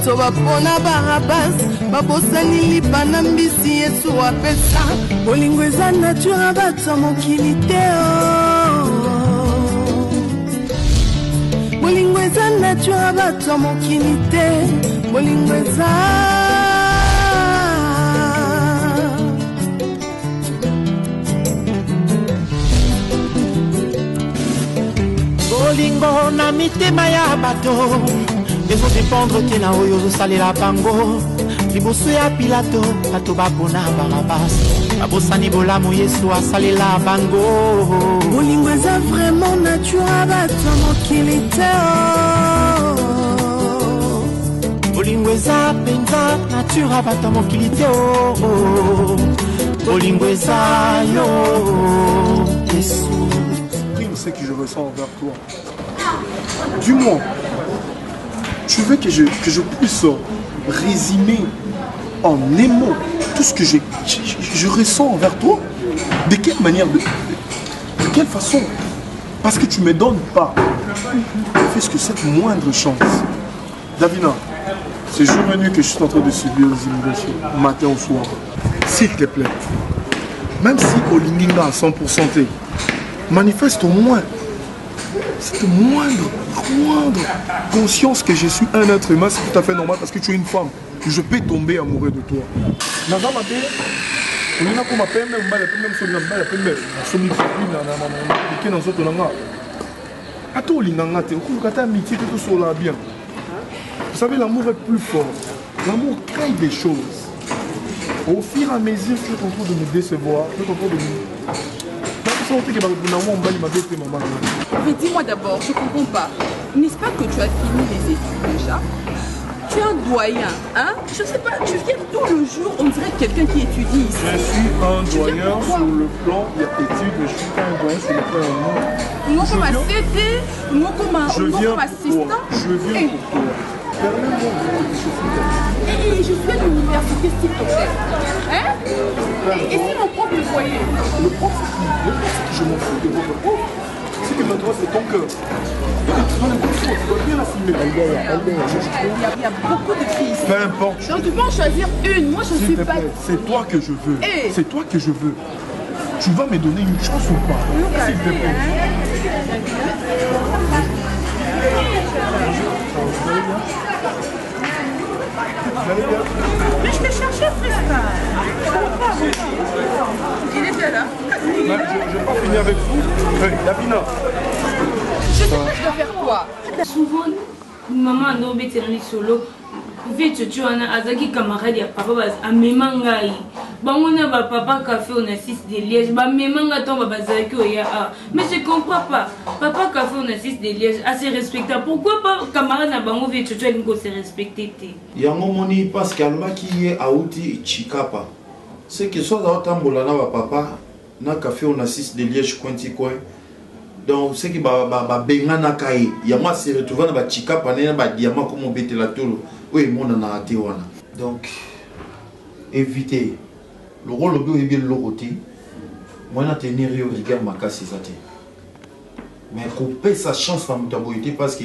bato bapona Barabas babosani libana mbisi Yesu apesa bolingo eza nature bato mokili te bolingo eza nature bato mokili te bolingo eza bolingo na mitema ya bato ezodépendre te na oyo ozosalela bango liboso ya Pilato bato bapona Barabas babosani bolamu Yesu asalela bango bolingo eza vraiment nature bato mokili te bolingo eza penza nature bato mokili te bolingo eza yo Yesu. C'est que je ressens envers toi. Dis-moi, tu veux que je puisse résumer en mots tout ce que je ressens envers toi? De quelle manière, de quelle façon? Parce que tu ne me donnes pas, puisque cette moindre chance. Davina, c'est jour et nuit que je suis en train de subir les immigrations, matin au soir. S'il te plaît, même si Olinginga à 100%, manifeste au moins cette moindre conscience que je suis un être humain, c'est tout à fait normal parce que tu es une femme. Je peux tomber amoureux de toi. Vous savez, l'amour est plus fort. L'amour crée des choses. Au fur et à mesure, tu es en train de me décevoir, tu es en train de me... Mais dis-moi d'abord, je ne comprends pas. N'est-ce pas que tu as fini les études déjà? Tu es un doyen, hein? Je ne sais pas, tu viens tout le jour, on dirait quelqu'un qui étudie ici. Je suis un doyen sur le plan des études, je suis pas un doyen sur le plan de moi comme assistant, moi comme assistant. Je viens pour toi. Et je suis à l'université, s'il te plaît. Hein? Et si mon prof le voyait? Le prof, c'est qui? Je m'en fous de votre prof. C'est que maintenant, c'est ton cœur. Tu dois bien la filmer. Il y a beaucoup de filles ici. Peu importe. Donc tu peux en choisir une. Moi, je suis pas... C'est toi que je veux. C'est toi que je veux. Tu vas me donner une chance ou pas? S'il te plaît. Mais je t'ai cherché, Fresca. Il était là. Je ne vais pas finir avec vous. Davina. Je sais pas, je dois faire quoi? Souvent, maman n'a pas été solo. Vite, tu as un camarade à papa, à Memangaï. Bangona va papa café on a 6 de Liège. Bah Memanga tombe bazaki oya. Mais je comprends pas. Papa café on a 6 de Liège assez respectable. Pourquoi pas camarade na bango vite tu as une se respecter? Yango moni parce qu'alma qui est aouti chikapa. C'est que soit dans tambola na papa na café on a 6 de Liège cointi coin. Donc c'est que ba benga na kai. Yama se retrouver na ba chikapa na ba diamant comme bete la tolo. Oui, mon na ate wana. Donc éviter le rôle de bien le côté. Moi na tenir au regard ma casse mais couper sa chance par mutabité parce que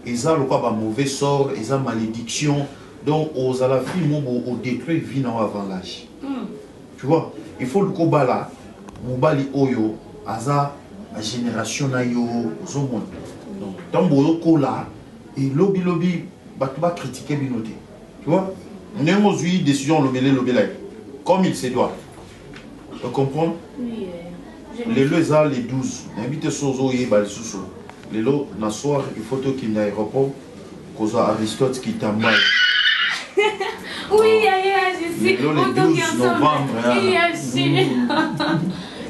ils ont le pas mauvais sort, ils ont malédiction. Donc aux à la vie au détruire vie dans avant l'âge. Tu vois, il faut le combat là. Mobali oyo aza la génération na yo zomon. Donc tant bolo là et lobby tu vas critiquer binoté. Tu vois, on est aujourd'hui décision lobby comme il se doit. Tu comprends? Oui. Les lois les 12. N'invite Sozo et Balsuso. Les lois, na soir, il faut qu'il y ait aéroport. Cause Aristote qui t'a mal. Oui, je sais. Le 12 novembre.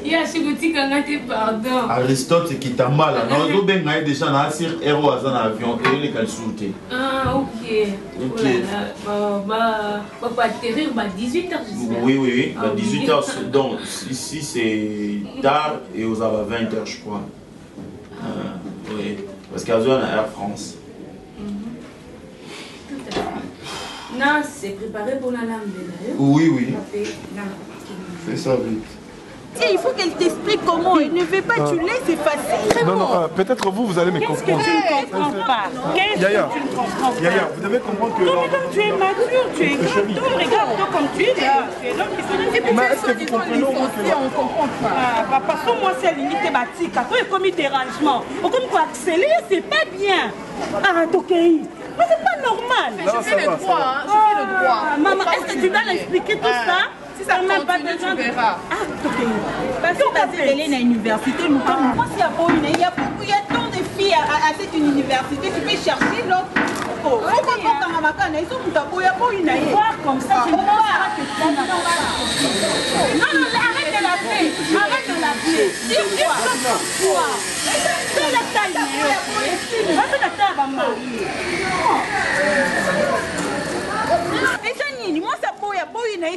Il y a ce petit qui pardon. Aristote qui t'a mal. Non, ben déjà na sur héros à un avion et les calcoutés. Ah, ok. Ok. Bah, atterrir 18h, j'espère. Oui. 18h. Donc, ici c'est tard et aux 20h, je crois. Oui. Parce qu'à Zoan à Air France. Non, c'est préparé pour la lame. Oui. Fais ça vite. Tiens, il faut qu'elle t'explique comment. Elle ne veut pas, tu laisses, c'est facile. Non, non, peut-être vous allez me comprendre. Qu'est-ce que tu ne comprends pas? Yaya, Yaya, vous devez comprendre que... Non, mais comme tu es mature, tu es grand, regarde-toi comme tu es là. Tu es l'homme qui se dit. Mais est-ce que vous comprenez au moins que... On comprend pas. Parce que moi, c'est l'unité bâtique. Quand il y a commis dérangement, on comme quoi accélérer, c'est pas bien. Arrête, ok. Mais c'est pas normal. Mais je fais le droit, hein. Je fais le droit. Maman, est-ce que tu dois l'expliquer tout ça? Si ça continue, tu verras. Ah, ok. Parce que elle est à l'université, nous sommes. Moi, il y a tant de filles à cette université. Tu peux chercher l'autre. Oh, comme ça, je ne pense pas que ça n'a pas. Non, arrête de l'appeler. Arrête de l'appeler. Dis-moi. C'est la taille. C'est la taille, maman. Moi, ça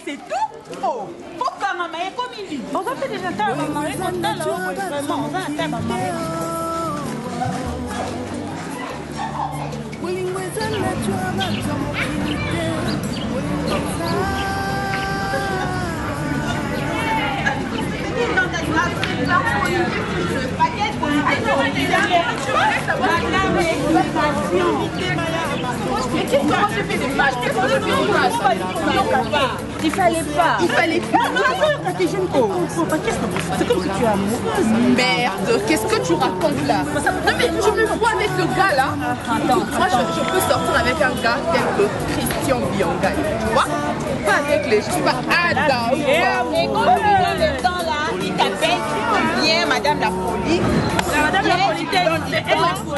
c'est tout. Oh, faut que maman ait comme il dit. On va faire déjà ta maman. Vraiment, on va faire maman. Mais qu'est-ce que moi je fais des pages? Qu'est-ce que je fais des pages? Il fallait pas. Il fallait pas. C'est comme si tu es amoureuse. Merde, qu'est-ce que tu racontes là? Non mais je me vois avec le gars là. Moi je peux sortir avec un gars tel que Christian Bionga, tu vois? Pas avec les gens, pas Ada. Et quand tu donnes le temps là, il t'appelle bien Madame la Folie. Madame la Folie,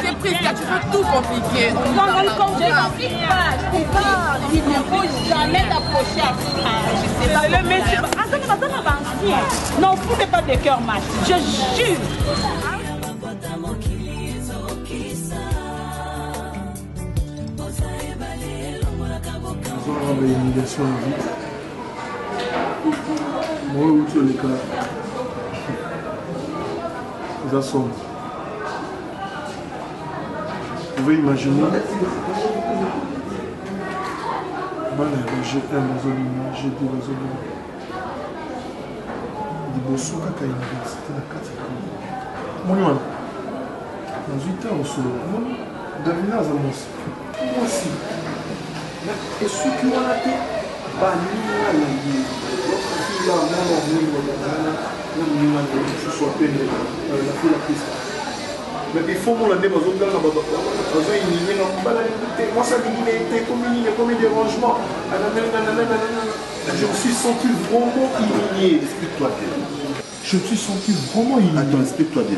C'est prise là, tu peux tout compliquer. Non, je ne complique pas. Il ne faut jamais t'approcher à ça. Je sais pas. Le monsieur. Attends, non, foutez pas de cœur, match. Je jure. L'obligation de vie. Moi, où tu es les cas, ils assombent. Vous pouvez imaginer, voilà, G1, Bazolina, G2, Bazolina. Liboso kaka université na kati ya moni wana na 8 ans osolo moni davina aza mwasi esuki wana te baninga na ye lokafila mwana omoninga na moninga na mosusu apene na fila krista mais il faut mona nde bazoganga bazoyininye na mobala te mwasi alingi na ye te ekomi nini ekomi dérangement je me suis senti vraiment humilié. Explique-toi bien. Je me suis senti vraiment humilié. Attends, explique-toi bien.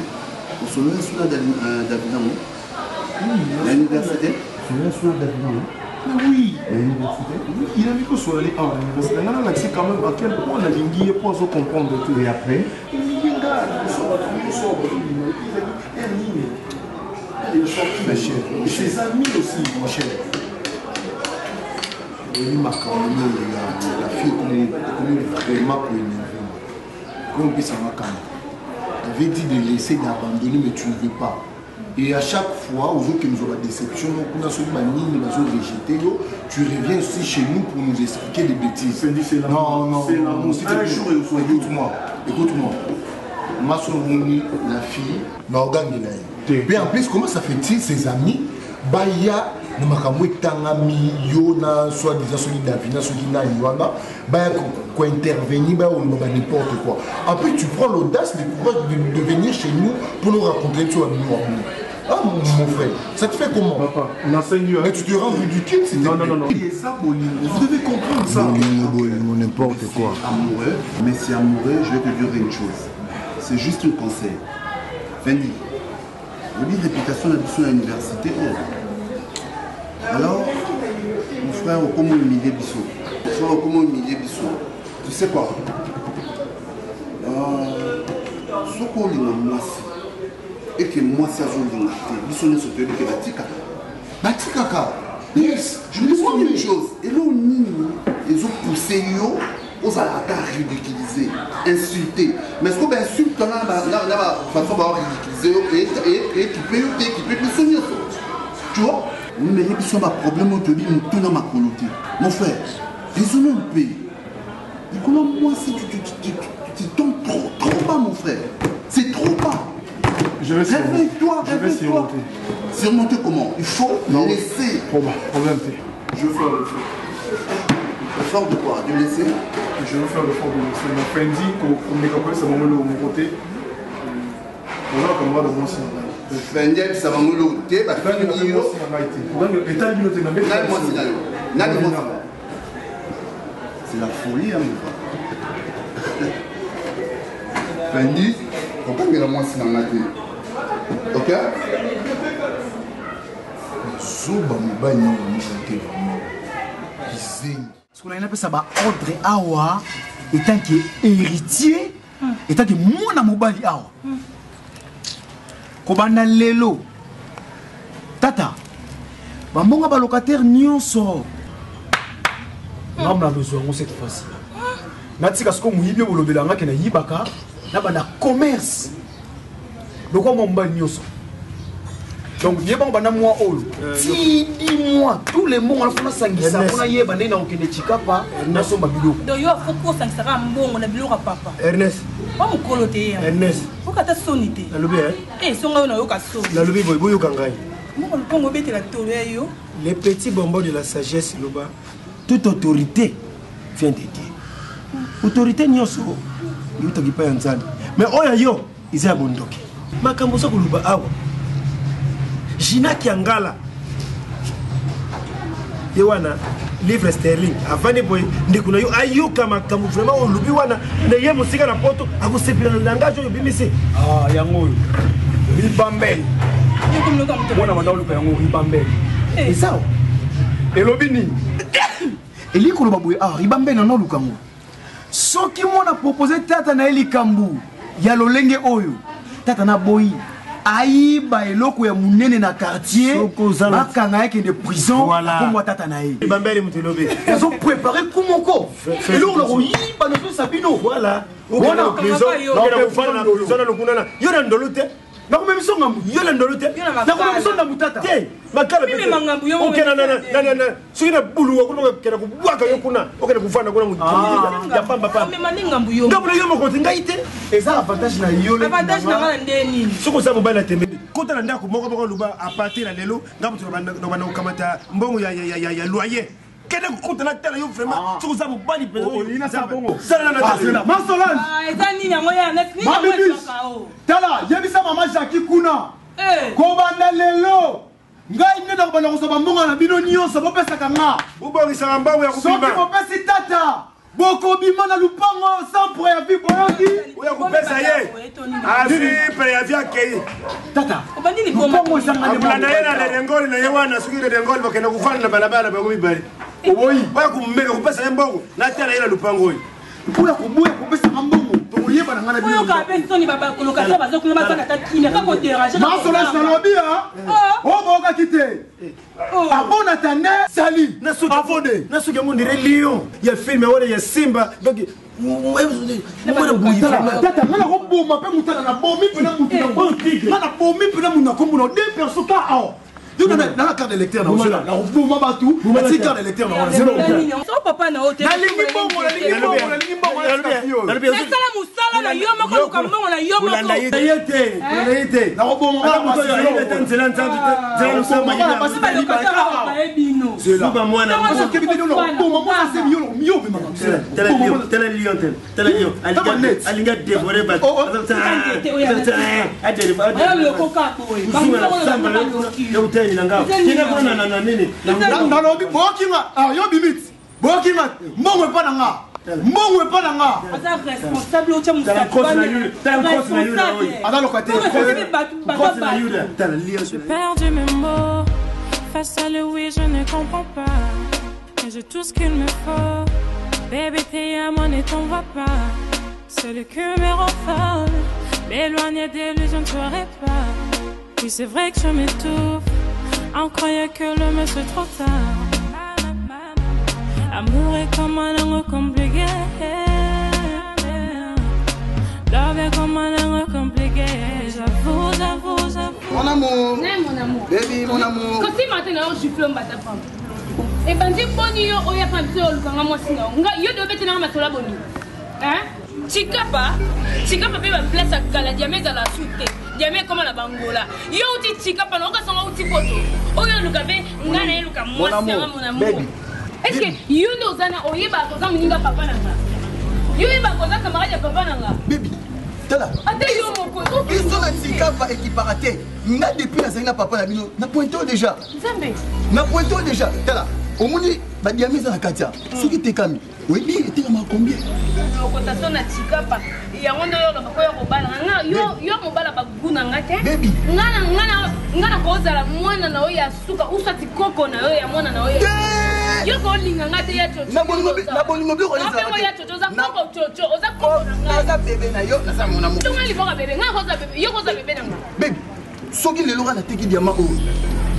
Au sommet, sur d'Avinon. Oui. L'université. Sur d'Avinon. Mais oui. L'université. Oui, il a vu que soit allé à l'université. On a l'accès quand même à quel point la ligne est pour comprendre tout. Et après ses amis aussi, mon cher. La fille comme vraiment pour énerver. Comme on ça va quand même. Tu avais dit de laisser d'abandonner, mais tu ne veux pas. Et à chaque fois, aux autres qui nous ont la déception, nous avons rejeté, tu reviens aussi chez nous pour nous expliquer des bêtises. Non, écoute-moi. Ma soeur, la fille, mais en plus, comment ça fait-il, ses amis, Baya, nous avons soi-disant intervenir, n'importe quoi. Après, tu prends l'audace, le courage de venir chez nous pour nous raconter tout à nous. Ah, mon frère, ça te fait comment? Papa, mais tu te rends ridicule, c'est non. Vous devez comprendre ça. N'importe quoi. Amoureux, mais si amoureux, je vais te dire une chose. C'est juste un conseil. Fendi, on dit réputation de l'université. Alors, mon frère, comment humilier Bissot? Tu sais quoi? Ce qu'on dit moi, et que moi, c'est à son Bissot ne se fait que la tika. La tika, yes, je me dis une chose. Et là, ils ont poussé aux alatars ridiculisés, insultés. Mais ce qu'on insulte, on a façon de ridiculiser et qui peut le souvenir. Tu vois? Mais les bisous, ma problème, on te dit, tout dans ma colonie. Mon frère, ils ont un pays. Et comment moi, si tu tombes trop pas, mon frère. C'est trop pas. Je vais réveille-toi, réveille-toi. Surmonter comment? Il faut laisser. Problème. Je veux faire l'effort. L'effort de quoi? De laisser? Je veux faire l'effort de laisser. Ma friend dit qu'on est capable, ça va me le côté. On va comme moi dans mon signe. Fendel, ça va me le côté. C'est la folie, hein, mon frère. Fendi, pourquoi il y a moi si dans la tête? Ok? Zoba mobile non monté vraiment. Ce qu'on a appelé ça ba ordre awa étant que héritier étant que mona mobile awa. Kobana lelo. Tata. Ba mbonga ba locataire nyonso. Ngam na besoin cette fois-ci. Natika ce ko muyibi bolobelanga ke na yibaka na bana commerce. Donc on mobile nyonso. Donc, il y a un mois old. 10 mois, tous les mois, on a fait ça. On a eu des gens qui ne sont pas. Donc, il faut que ça soit un bon papa. Ernest. Pas mon coloté. Ernest. Il faut que tu sois sonité. Eh, son gars, on a eu qu'à sonner. La lobby, boy, boy, kangai. Les petits bonbons de la sagesse, Loba. Toute autorité vient de Dieu. Autorité, n'y a pas un zan. Mais oh, yo, ils ont abondé. Ma kambosa kuluba awa. Gina Kiangala Yewana livre sterling avant de boy ndekuna yo ayo kama vraiment on lubi wana na ye musika na poto akusepila na langage yo bimisi yango ibambeli mwana manda oluka yango ibambeli eso elobini elikolo baboye ibambeli na oluka ngo soki mwana proposer tata na elikambu ya lolenge oyo tata na boyi aïba eloko ya munene na quartier bakanga yake de prison pour moi tata na ye bambele mutelobe ils ont préparé kumoko et là on yiba no sabino voilà on prison na kufana na prison na kunana yona ndolote na kuma misonga yona ndolote na kuma misonga mutata te makala pe okena na sukina bulu wakuna kena kubwaka yokuna okena kufana kuna mutumi ya pamba pamba mais maninga mbuyo ndabula yo moko ngaite eza avantage na yo avantage na ngala ndeni soko sa mobile tembe kota na ndako moko moko luba a partir na lelo ngabuto na ukamata mbongo ya loyer kene kota na tala yo vraiment soko sa mobile pe ina sa bongo sala na tala masolan eza nini yango ya net ni yango tala yebisa mama Jackie kuna ko banda lelo ngai nenda ko banda ko soba mbongo na bino nyonso bopesa kanga bobongisa mbongo ya kubima soki bopesi tata boko bima na lupango sans préavis boyoki oya kupesa ye asi préavis akei tata obandini lupango sanga ne bana yena na dengoli na yewana suki na dengoli bakena kufana na balabala bakomi bali oboyi oya kumeka kupesa mbongo na tala yena lupango oyi oya kubuya kupesa mbongo toyeba na ngana bino oyo ka pensoni baba kolokata bazokuna bazaka tatina kako déranger na sola na lobby oh boka kite abona tane sali na suki avode na suki mo ndire lion ya film wala ya simba donc mwana buyita tata ngana ko boma pe mutana na bomi pe na mutana bon tigre na bomi pe na muna ko muna deux personnes ka ao yo na la carte d'électeur na cela na boma batu na carte d'électeur na zéro so papa na hotel na lingi bongo na sala musala na yo moko ko mbongo na yo moko na yete na ko boma ba muto ya ite nzela nzandu nzela lusoma ina basi ba lokata ba ebino suba mwana ko kebite no boma mwana se miyo be mama tela lion alinga dévorer ba ayo ko ka ko e nanga kina kuna na nini na lobi bokinga yo bimit bokinga mbongo pa nanga mbongo pa nanga asa responsable ocha musaka ada lokate j'ai perdu mes mots face à le oui je ne comprends pas mais j'ai tout ce qu'il me faut baby te amo ne t'en va pas c'est le cœur me rend folle m'éloigner de lui je ne ferai pas oui c'est vrai que je m'étouffe on croyait que l'homme c'est trop tard. Amour est comme un amour compliqué. Love est comme un amour compliqué. J'avoue. Mon amour. Non, mon amour. Baby, mon amour. Quand tu m'attends, je suis flamme à ta femme. Et ben, dis bon, yo, ya pas besoin de le faire, moi, sinon. Yo, devais te faire ma sola bonne. Chikapa pe ba place akala diamé dans la soute. Diamé comme la bangola. Yo uti chikapa na okasanga uti poto. Oyo lukabe ngana eluka mwasi mon amour. Est-ce que yo ndozana oyeba koza muninga papa nanga? Yo yeba koza camarade ya papa nanga? Baby. Tala. Ate yo moko. Ils sont la chikapa équiparate. Nga depuis la zanga papa na bino. Na pointo déjà. Nzambe. Na pointo déjà. Tala. Omoni ba diamé za katia. Soki tekami. Oui, était à combien? Cotation na chikapa. Ya ngondo yo lokako yo kobala. Nga yo mobala ba guna ngate. Baby. Ngana kozala mwana na oya suka usati koko na yo ya mwana na oya. Yo ko linga ngate ya chocho. Na bolingo bi ko lisa. Na ya chocho za koko chocho. Oza koko na nga. Oza bébé na yo na sa mona mo. Tunga liboka bébé. Nga koza bébé. Yo koza bébé na nga. Baby. Soki le lora na teki diamant o.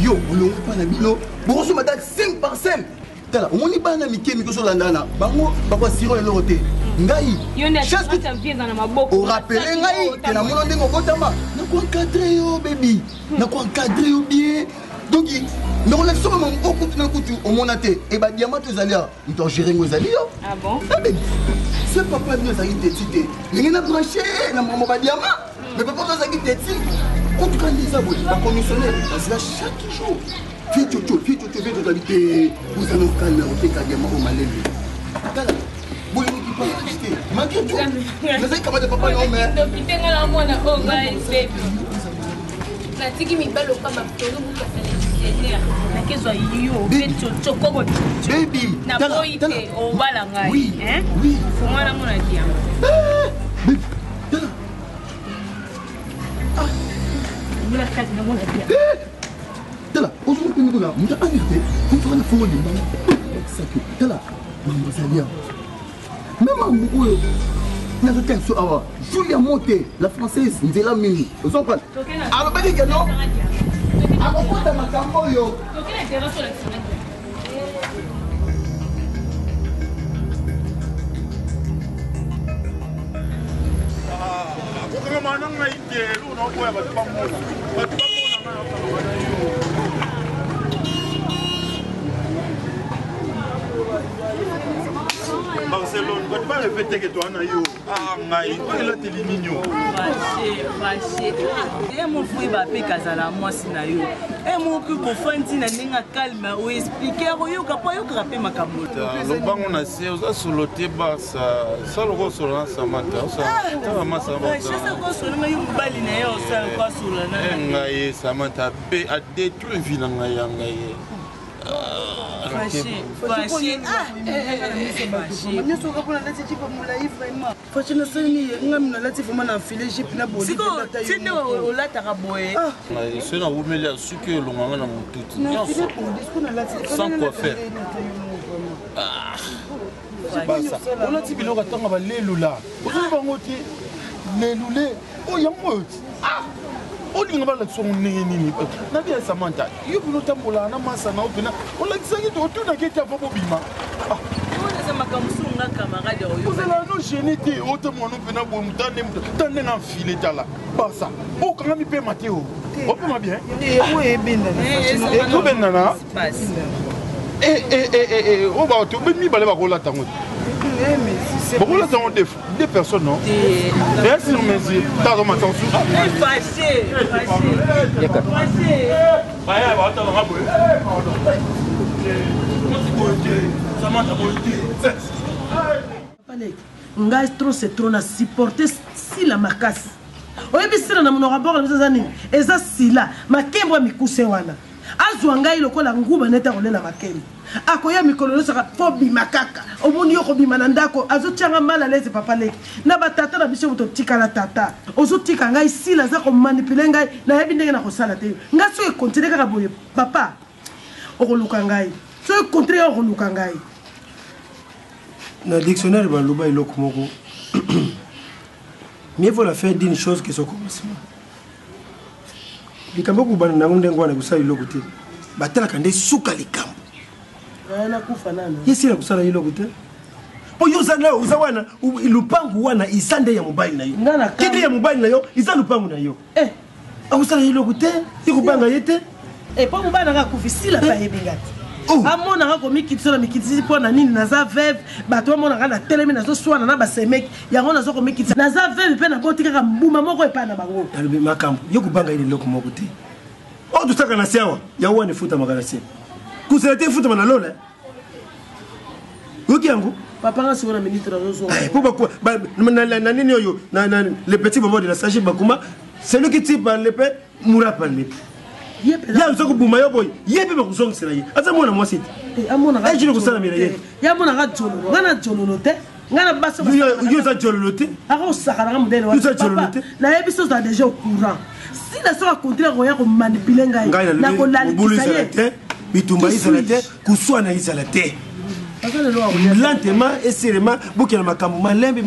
Yo, bolongo pa na bino. Boroso madame 5 par 5. Tala, omoni bana mike miko so landana. Bango bakwa siro lelo te. Ngai. Chasse que tu viens dans ma boko. O rappeler ngai que na mono ndengo botama. Na ko encadrer yo baby. Na ko encadrer yo bien. Donc non la somme mon beaucoup na kutu omona te e ba diamant ezalia. Nto gérer ngo ezalia. Ah bon? Ah baby. Ce papa nous a été cité. Ngena branché na mo ba diamant. Mais papa nous a été cité. En tout cas, les abonnés, la commissionnaire, c'est là chaque jour. Fais tout, habiter. Vous allez au calme, au Pécadiama, au Malais. Voilà. Vous voulez qui parle acheter. Malgré tout. Vous savez comment de papa non, mais. Baby. Oui. Oui. Tala, aujourd'hui nous là, nous avons invité, nous avons fait un exact. Tala, mademoiselle. Même en beaucoup, nous avons fait un Julia Monté, la française, nous avons mis. Vous comprenez? Alors, pas dire que non. Alors, quoi, dans ma camboyo? Barcelone, tu vas répéter que toi, et mon frère va payer Kazala, moi, Sinayo. Et mon cul, qu'on fait un calme, ou expliquer, ou yo, capable de rappeler ma camote. Le banc, on a c'est aux assoulés, ça le ressort, ça m'a sans quoi faire. On a dit que l'on va les loula. On va les loulés. Oh, il y a moi. On dit que son nini. Nadia Samantha. You will not tambour na massa na opena. On l'a dit que tout n'a qu'à pas bima. Ah. Vous allez nous gêner. Autant mon opena pour nous donner un filet là. Pas ça. Oh, quand même, il Mathéo. On peut bien. Oui, bien. Tout bien, nana. On va tout bien. Il va y avoir beaucoup de deux personnes, non? Bien sûr, mais t'as remarqué en dessous. Fâché. Ngai trop c'est trop na supporter si la makasi. Oyebisira na mon rapport na zani. Eza sila makembo mikuse wana. Azwa ngai lokola nguba neta kolela makembo. Akoya mikolo saka fobi makaka. Omoni yoko bimana ndako azotianga mala leze papa leki. Na batata na biso to tika la tata. Ozotika ngai sila za ko manipuler ngai na yebi ndenge na ko sala te. Nga so e continuer kaka boye papa. Okoluka ngai. So e continuer okoluka ngai. Dans le dictionnaire, il y a mieux vaut la faire d'une chose que son commencement. Les cambo qui banana on dengo na kusala ilo kote. Batala kande suka likambo. Na kufa nana. Yesi na kusala ilo kote. Po yozana uzawana lupangu wana isande ya mobile na yo. Ngana kidi ya mobile na yo isa lupangu na yo. Akusala ilo kote, ikubanga yete. Po mobile na kufisila pa yebingati. amonaka komikitisa na mikitisi mpo na nini naza veve bato bamonaka na telemi nazoswana na basemeki yango naza komikitisa naza veve mpe naboti kaka mbuma moko epai na bango nalobi makambo yo kobanga ile eloko moko te oyo tosaka na se awa yango wana efutamaka na se kusela te efutama na lola yoki yango papa nga sikoyo na minute na nini oyo le petit moment de la sagesse bakuma celui qui tire par l'épée mourra par l'épée ya nzoko buma yo boy yepe bakusongisela ye aza mwana mwasi te ajile kosalamela ye yamonaka jololo nga na jololo te nga na basi yo za jololo te akosakanaka modele papa nayebi so oza déjà au courant si na soka continue koya komanipule ngai nakolalisa ye bitumba izala te kuswana izala te lentement et sérieusement bokela makambo malembe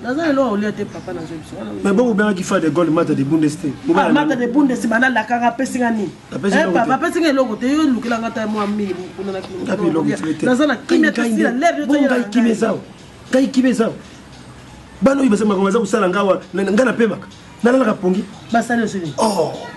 naza lelo aolia te papa na zobiso mais bon bien qui fait des goals mata de Bundesliga mata de Bundesliga bana la kanga pesinga ni papa pesinga eloko te yo lukela ngata mwa mili kuna na kilo naza na kimia tasila lèvre to ya kimezao bano ibasema kwa maza kusala ngawa ngana pemaka nalala kapongi basale osini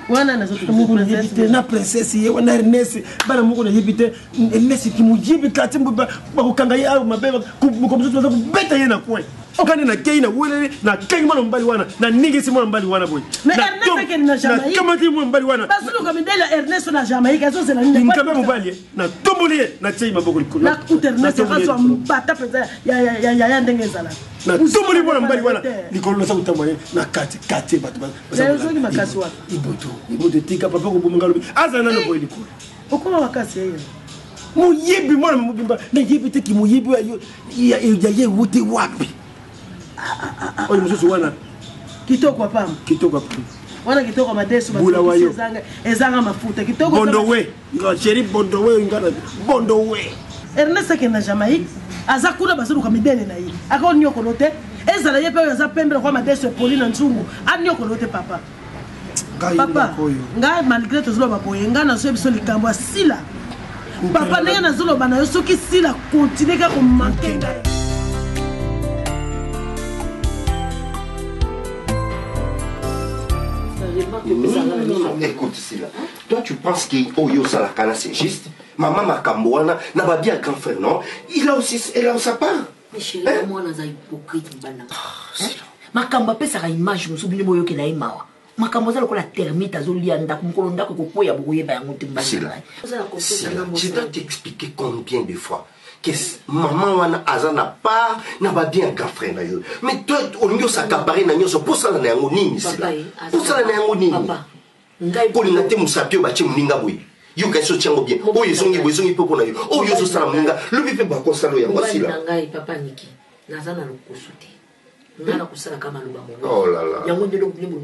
wana nazo tumungu na yebite na princesse ye wana Ernest bana mungu na yebite Ernest kimujibi kati mba bakukanga ye au mabeba kukomzo tuza kubeta ye na kwe okani na kei na wele na kei mwana mbali wana na ningisi mwana mbali wana boy mais Ernest ke na Jamaïque kama ti mwana mbali wana basulu kamidela Ernest na Jamaïque azo c'est la nini ngamba mbali na tomboli na tei maboko likolo na Ernest azo mbata peza ya ndengezala na tomboli mwana mbali wana likolo na sakutamwa na kati batu Zoki makasi wa ibote tika papa ko bumunga lobi aza nano boy likolo okoma makasi ye muyibi mwana mubimba na yibi te ki muyibi ya ye wote wapi oyo mususu wana kitoko pam wana kitoko madesu ezanga mafuta kitoko bondo we chéri bondo we ngana bondo we Ernest ke na Jamaïque aza kuna basulu kamidele na ye akao nyoko lote ezala ye pe aza pembe kwa madesu Pauline Nzungu anyoko lote papa nga malgré tozolo baboye nga na so biso likambo asila papa ndenge nazoloba na yo soki sila continue ka komanke ngai écoute Sila, toi tu penses que Oyo Salakana c'est juste? Maman Makamboana n'a pas bien grand frère, non? Elle a sa part. Mais chérie, moi on a hypocrite Makamba pe saka image musubili moyo ke na imawa. Makambo za lokola termite azolia ndako mukolo ndako kokoya bokoyeba yango te mbala. Je dois t'expliquer combien de fois que maman wana azana pas n'a pas bien grand frère na yo. Mais toi on yo s'accaparer na nyoso pour ça na yango nini Sila? Pour ça na yango nini? Pour na te musapio ba che muninga boy. Yo ka so tiango bien. O yezongi popo na yo. O yo so sala muninga. Le bipe ba konsalo yango Sila. Ngai papa Niki. Nazana lokosuti. Ngana kusala kama loba mo. Oh là là. Yango ndelo kulimbo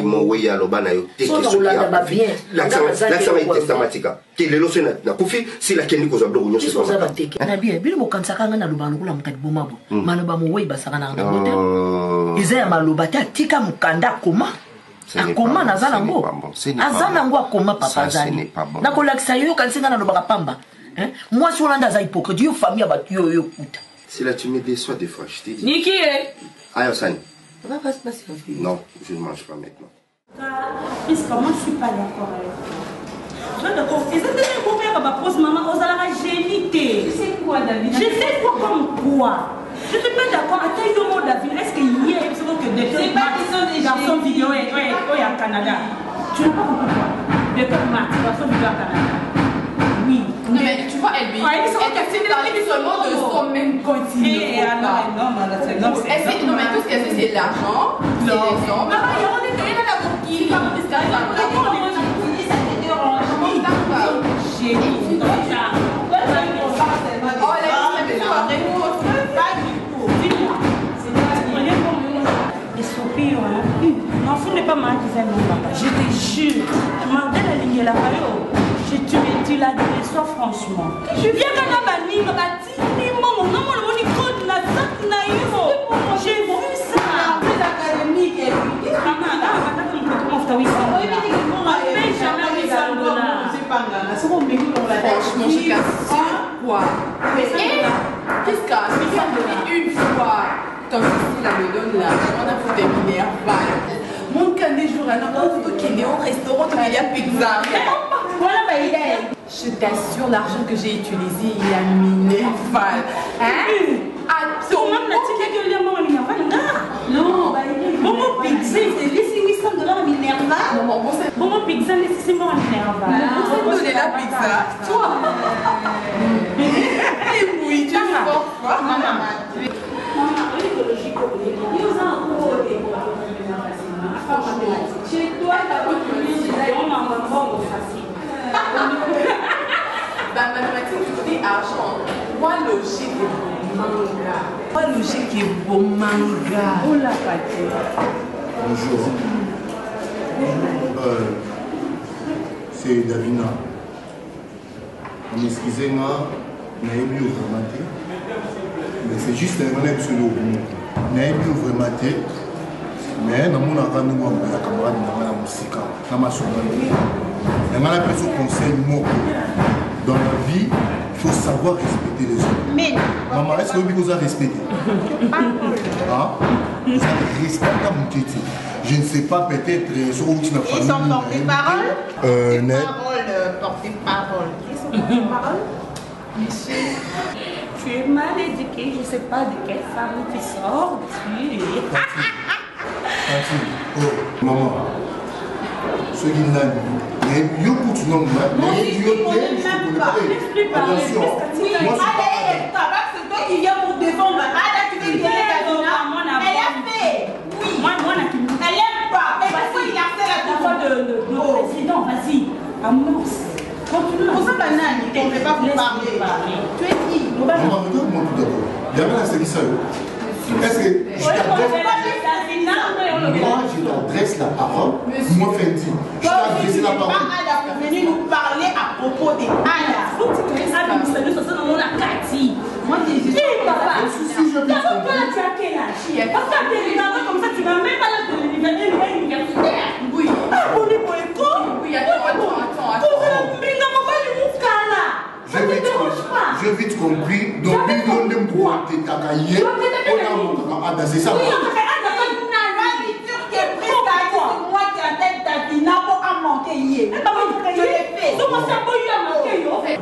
mo oui ya loba na yo. L'accent est testamatique. Kelelo so na kufi si la kendi ko zablo nyo so. Na bien, bili mo kansa kanga na loba lokula mukadi bomabo. Maloba mo oui basaka na ngote. Izaya maloba ta tika mukanda koma. Akoma nazala ngo. Azana ngo akoma papa zani. Na kolakisa yo kansinga na loba pamba. Moi sur landa za hypocrite yo famille abatu yo kuta. Si là tu me déçois des fois, je t'ai dit. Niki Aïe, Osani. Non, je ne mange pas maintenant. Puisque moi je ne suis pas d'accord avec toi. Je suis d'accord. Et c'est pour faire ma pause maman, on a la génité. Tu sais quoi David? Je sais quoi comme quoi? Je ne suis pas d'accord. Attends, le mot David, est-ce qu'il y a des garçons vidéo au Canada? Tu n'as pas compris quoi? Des garçons vidéo au Canada. Oui. Non, mais tu vois, elle parle seulement de son même continent. Non, mais tout ce qu'elle fait, c'est l'argent, c'est les hommes. L'enfant n'est pas mal qui fait mon papa. Je te jure. Malgré la ligne de la valeur. Tu l'as dit, sois franchement. Je viens quand même à Nîmes, à Tini, maman, non, mon icône, la sac naïvo. J'ai vu ça. Après l'académique, et puis. Maman, là, comment tu as vu ça? Franchement, je casse quoi? Et qu'est-ce que ça me une fois? Quand Cécile me donne l'argent, on a fait des milliards. Mon canne des jours, alors, on a fait au restaurant, tu me dis à pizza. Voilà ma idée. Je t'assure, l'argent que j'ai utilisé, il a minéval. Hein? Attends, même la tique que les mamans minéval, non. Bon, pizza, c'est les 800 $ minéval. Bon, pizza, les 600 $ minéval. Vous donner la pizza, toi. Et oui, tu es fort, maman. Maman, l'écologie, chez toi, t'as pas on en va voir facile. Dans mathématiques, tu dis argent. Moi, logique est bon manga. Moi, logique est bon manga. Oh la pâté. Bonjour. C'est Davina. Excusez-moi, je n'ai plus vraiment été. Mais c'est juste un relève sur le bout. Je n'ai plus vraiment été. Mais dans mon camarade, dans la musique, dans ma soirée, dans ma conseil, dans la vie, il faut savoir respecter les autres. Mais maman, est-ce que vous avez respecté? Ah, vous avez respecté mon tété. Je ne sais pas, peut-être, sur où tu n'as pas. Ils sont porte-parole? Porte-parole. Ils sont porte-parole? Michel, tu es mal éduqué, je ne sais pas de quelle famille tu sors. Oh, maman, ce qui n'a pas de pour tu n'en as pas. Attention, moi allez, c'est toi qui viens pour défendre. Ah, tu veux dire elle a fait. Oui, moi, elle n'aime pas. Mais pourquoi il a fait la voix de président? Vas-y, amorce. Continue. Pour ça, on ne peut pas vous parler. Tu es qui? Maman, regarde-moi tout d'abord. Il y avait la série ça. Est-ce que je t'adresse la parole? Moi, Fendi, je t'adresse la parole. Ada est venu nous parler à propos des Ada. Faut que tu connaisses ça, mais ça nous a Cathy. Moi, je dis papa. D'abord, toi, tu as quel âge? Parce que tu es comme ça, tu vas même pas l'âge de l'universitaire. Oui. Ah, bon, les poètes. Oui, attends. Je vais te compris. Donc, il y a un droit de t'accueillir. C'est ça.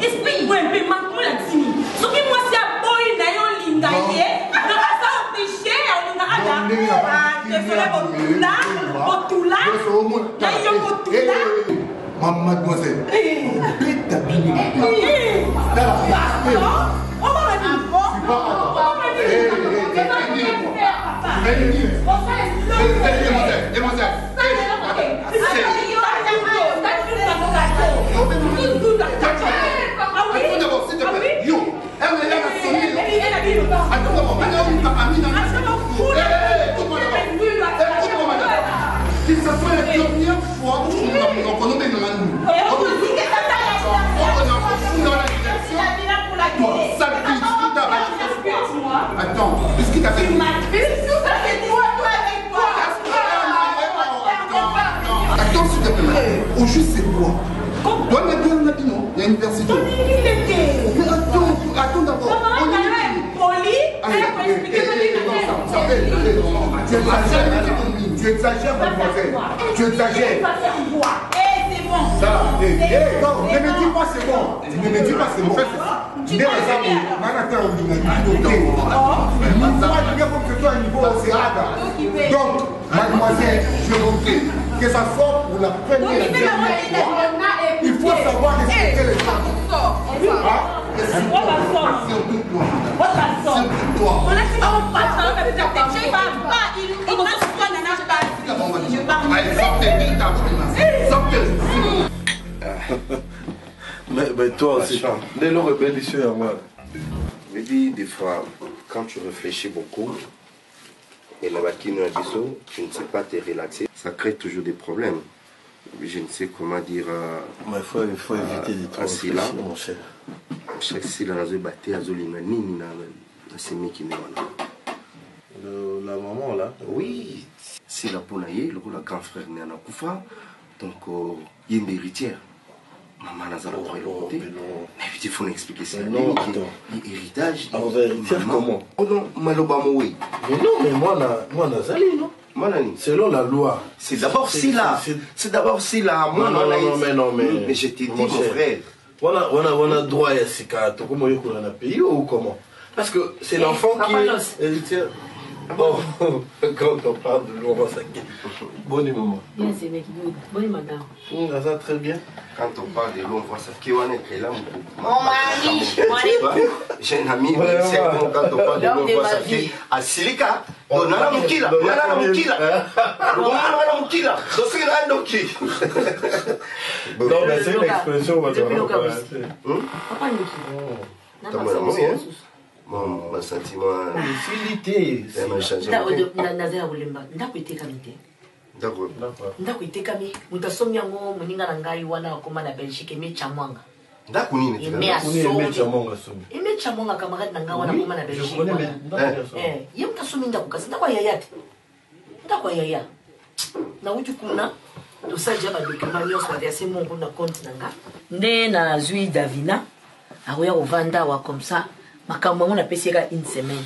Explique-moi un peu, maintenant la dîme. Ce qui moi c'est à boy d'ailleurs linda hier. Non, ça empêché, on a mademoiselle, ta bine. Que ça soit la première fois où on connaît dans la nuit. Attends, qu'est-ce qui t'a fait? Attends, s'il te plaît. Au juste, c'est quoi? Toi, on a dit non. Il y a une université. Attends d'abord. Tu exagères, mademoiselle. Tu exagères. C'est bon. Ça, non, ne me dis pas c'est bon. Ne me dis pas c'est bon. Tu n'es pas ça, donc, mademoiselle, je vous prie que ça soit pour la première et la dernière fois. Il faut savoir respecter les gens. Mais toi aussi, dès lors rebellisseux à moi. Je dis des fois, quand tu réfléchis beaucoup, et la vaquine tu ne sais pas te relaxer, ça crée toujours des problèmes. Je ne sais comment dire. Mais il faut éviter de trop réfléchir, mon cher. Chaque si la raison battait à Zolina, ni na semi qui n'est pas la maman là. Oui, c'est la ponaye, le grand frère n'est en Koufa, donc il y a une héritière. Maman n'a pas droit de mais il faut expliquer ça. Non, l'héritage. Héritière comment? Oh non, Malobamoui. Mais non, mais moi Nazali, non? Selon la loi. C'est d'abord si là. C'est d'abord si là. Non, mais mais je t'ai dit, mon frère. On a droit à ces cas. Comment on a payé ou comment? Parce que c'est l'enfant qui est héritier. Bon, quand on parle de Laurent Saké. Bonne maman. Bien, c'est mec. Bonne madame. Ça très bien. Quand on parle de Laurent Saké, on est là. Mon mari, j'ai un ami, c'est quand on parle de Laurent Saké, à Silika. Non, Nana Mukila. Non, mais c'est une expression. Mon sentiment. Facilité. D'accord. ndako itekami moto asomi yango moninga na ngai wana akoma na Belgique emecha mwanga ndako nini emecha mwanga camarade na ngai wana akoma na Belgique ye moto asomi ndako kasi ndako ya yaya te ndako ya yaya nauti kuna tosalia badokima nyonso baverse mongo na compte na nga nde nazwi Davina akoya kovanda awa comme ça makambo yango napesi yeka une semaine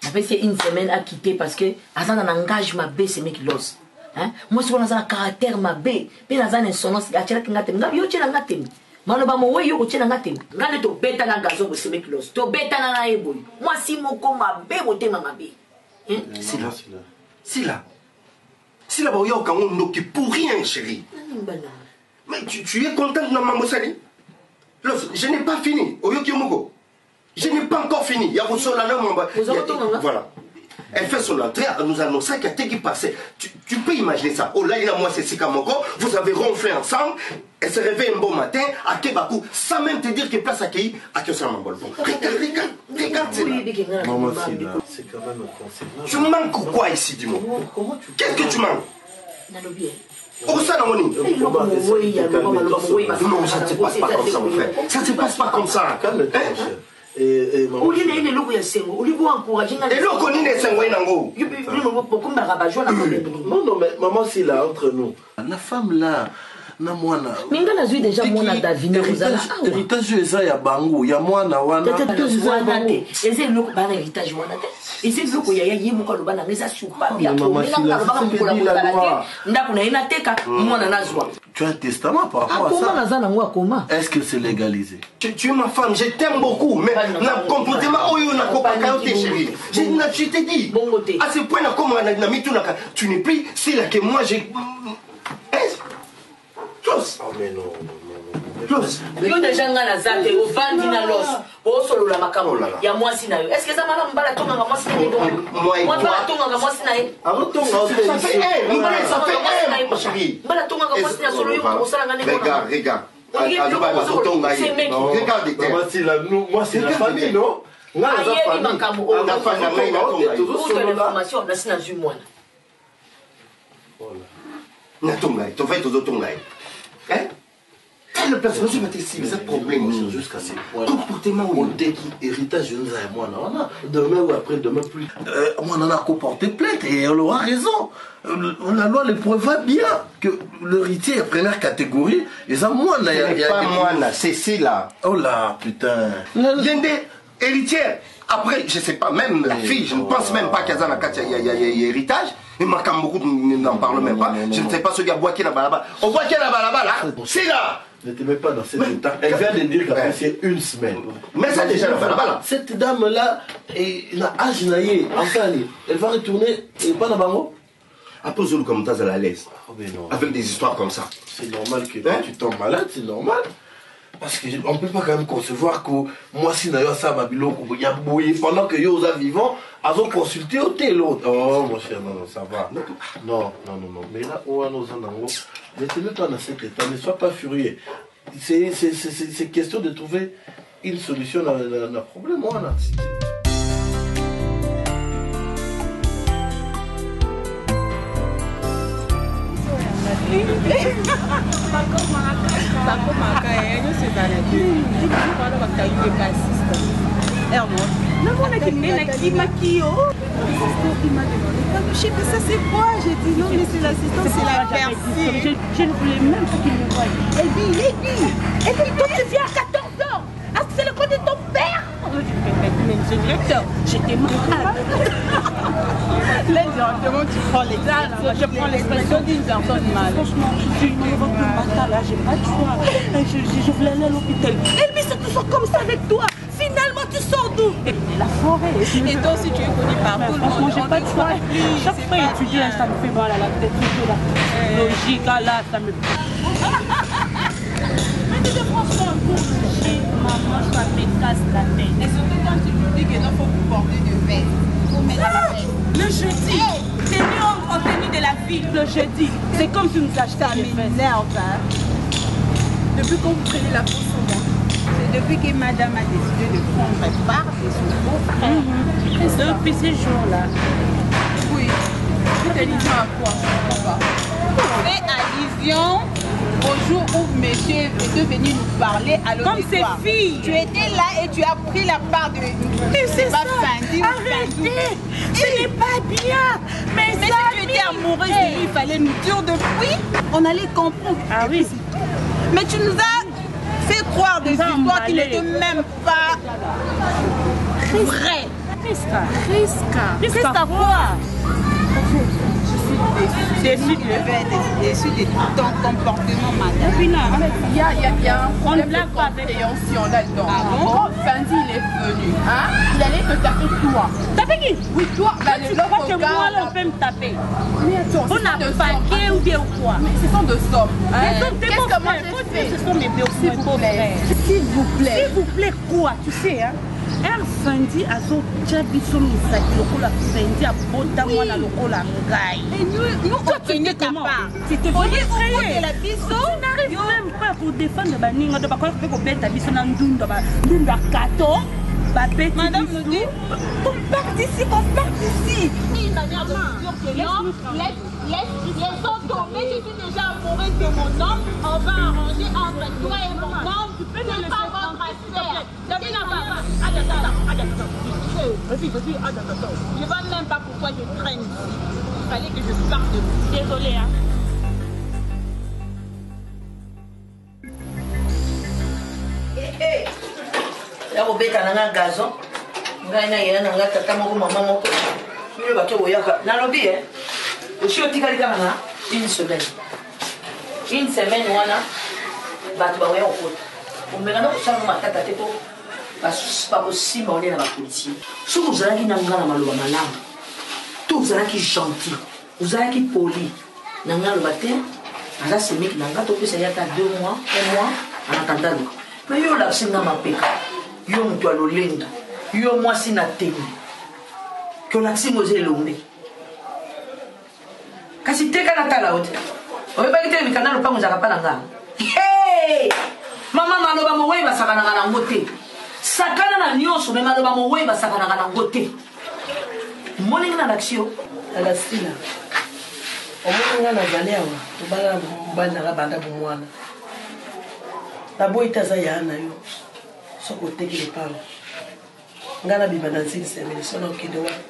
napesi ye une semaine akite parce que aza na engagement mabe semeki los moi si on a un caractère mabe pe naza na insonance atielaki nga temi ngabi yo tiela nga temi maloba mowe yo kotiela nga temi nga nde tobetana gazon bosemeki los tobetana na ye boye mwasi moko mabe motema mabe Sila ba oyoka ngo qui pour rien chérie. Mais tu es contente na maman Sali? Je n'ai pas fini. Oyoki moko. Je n'ai pas encore fini. Il y a vos sols là, voilà. Elle fait son entrée, elle nous annonce qu'il y a tout qui passait. Tu peux imaginer ça. Oh là, il a moi, c'est Sikamoko. Vous avez ronflé ensemble. Elle se réveille un bon matin à Kebakou, sans même te dire que place à Kei, à Kyosamambol. Regarde, maman, c'est quand même un conseil. Tu manques quoi ici, dis-moi? Qu'est-ce que tu manques? Oh, ça, non, non, ça ne se passe pas comme ça, mon frère. Ça ne se passe pas comme ça. Et non, mais maman, c'est là entre nous. La femme là, na mwana. Mais nga nazui déjà mwana Davina ozala. Héritage eza ya bango, ya mwana wana. Eze loko bana héritage wana te. Eze loko ya ye moko loba na ngeza supa bia. Ndako na ina teka mwana nazwa. Tu as un testament par rapport à ça? Comment naza nango akoma? Est-ce que c'est légalisé? Tu es ma femme, je t'aime beaucoup, mais na comportement oyo na kopaka te chérie. Je t'ai dit. À ce point na comme na mitu na tu n'es plus c'est là que moi j'ai Close. Oh mais non. Close. Yo déjà nga na zate o vandi na los. O solo la makambo. Ya mwasi na yo. Est-ce que ça mala mbala tonga nga mwasi na yo? Moi mbala tonga nga mwasi na yo. Ça fait un, chérie. Mbala tonga nga mwasi na solo yo ko sala nga neko. Regarde. Regarde. Moi c'est la famille, non? Nga la famille. L'information na sina zu mwana. Natongai, tu vas tout tongai. Hein? Le personnage va t'expliquer ce problème jusqu'à ce point. Comportement ou héritage de nous et moi, non, demain ou après demain plus. Moi, on a qu'à porter plainte et elle aura raison. La loi le prévoit bien que l'héritier est première catégorie. Et ça, moi, là, il y a pas moi là, c'est si là. Oh là, putain. L'un héritière. Après, je sais pas, même la fille, je ne pense même pas qu'il y a héritage. Et moi, quand beaucoup n'en parlent même pas, je ne sais pas ce gars boit qui est là-bas. On voit qui est là-bas, là. C'est là. Ne te mets pas dans cet état. Elle vient de dire qu'après c'est une semaine. Mais ça déjà là-bas. Cette dame-là, elle a âge naïe, elle va retourner, pas dans Bango. Après, je comme ça, elle est à l'aise. Avec des histoires comme ça. C'est normal que tu tombes malade, c'est normal. Parce qu'on ne peut pas quand même concevoir que moi, si je suis pendant que yo est vivant, ils ont consulté au tel l'autre. Oh, mon cher, non, ça va. Non. Mais là, où est nos anangos? Ne te mets pas dans cet état, ne sois pas furieux. C'est question de trouver une solution à le problème. Voilà. Je sais pas ça c'est quoi, j'ai dit non mais c'est l'assistante, c'est la personne. Je ne voulais même pas qu'il me voie. Elle dit, toi tu viens à 14 ans, c'est le côté de ton père. monsieur le directeur, j'étais malade. Là, directement, tu prends l'expression. Je prends l'expression d'une personne malade. Franchement, je suis une malade, là, j'ai pas de choix. Je voulais aller à l'hôpital. Et mais ça te sort comme ça avec toi. Finalement, tu sors d'où? La forêt. Et toi aussi, tu es connu par tout le monde. Franchement, j'ai pas de choix. Chaque fois étudier, ça me fait mal à la tête. Logique, là, ça me... Mais tu te franchement un coup. Maman, ça me casse la tête. Et surtout quand tu me dis qu'il faut vous porter de veste. Faut mettre la veste. Le jeudi, tenue en tenue de la ville, le jeudi. C'est comme si nous achetions les fesses. Depuis quand vous prenez la pause sur moi? C'est depuis que madame a décidé de prendre part de son beau-frère. Depuis ces jours-là. Oui. Faites allusion à quoi? Fais allusion au jour où monsieur est venu nous parler à l'auditoire. Comme ses filles. Tu étais là et tu as pris la part de... C'est pas Fendi. Arrêtez. Ce n'est pas bien. Mais si tu étais amoureuse de lui, il fallait nous dire depuis. On allait comprendre. Ah oui. Mais tu nous as fait croire des histoires qui n'étaient même pas vraies. Risca quoi? Déçu de ton comportement, madame. Il y a un problème de compréhension là-dedans. Quand Fendi il est venu, hein, il allait te taper toi. Taper qui? Oui, toi. Tu crois que moi, là, on peut me taper? Mais attends, on a paquet ou bien ou quoi? Mais ce sont de sommes. Qu'est-ce que moi j'ai fait? Ce sont mes beaux-frères. S'il vous plaît. S'il vous plaît quoi? Tu sais, hein? Fendi azo biso misaki lokola Fendi abota mwana lokola ngai. Et nous on tenait ta part. C'était au lieu de la biso, on n'arrive même pas pour défendre baninga de bakola ko beta biso na ndunda ba ndunda kato ba beti. Madame nous dit on part d'ici, on part d'ici. Une manière de dire que non, laisse tomber, je suis déjà amoureuse de mon homme, on va arranger entre toi et mon homme. Tu peux ne pas votre affaire. Je ne vois même pas pourquoi je traîne ici. Il fallait que je parte de vous. Désolée, hein. Yakobeta nanga gazon ngai na yena nanga tata moko mama moko mino bato boyaka nalobi osi otikali kaka na une semaine wana bato bakoya kokota omeka na kosala matata te po bakosimba one na bapolisier soki ozalaki na nga na maloba malamu to ozalaki gentil ozalaki poli na nga aloba te aza semeki na nga topesa ye ata 2 mois 1 mois anakanda luka me yo olakisi nga mapeka yo moto alolenda yo mwasi na teni ke olakisi ngo eza elombe kasi teka natala o te oyebaki te mikanda lopango ezaka mpa na nga mama maloba mowei basakanaka nango te sakana na nyonso me maloba mowei basakanaka nango te moningi nalakisi yo alasila omoni nga nazali awa tobala mobali nanga banda bomwana naboyi te aza yaa na yo soki oteki lopango nga nabima na nzili semeli sona okende wana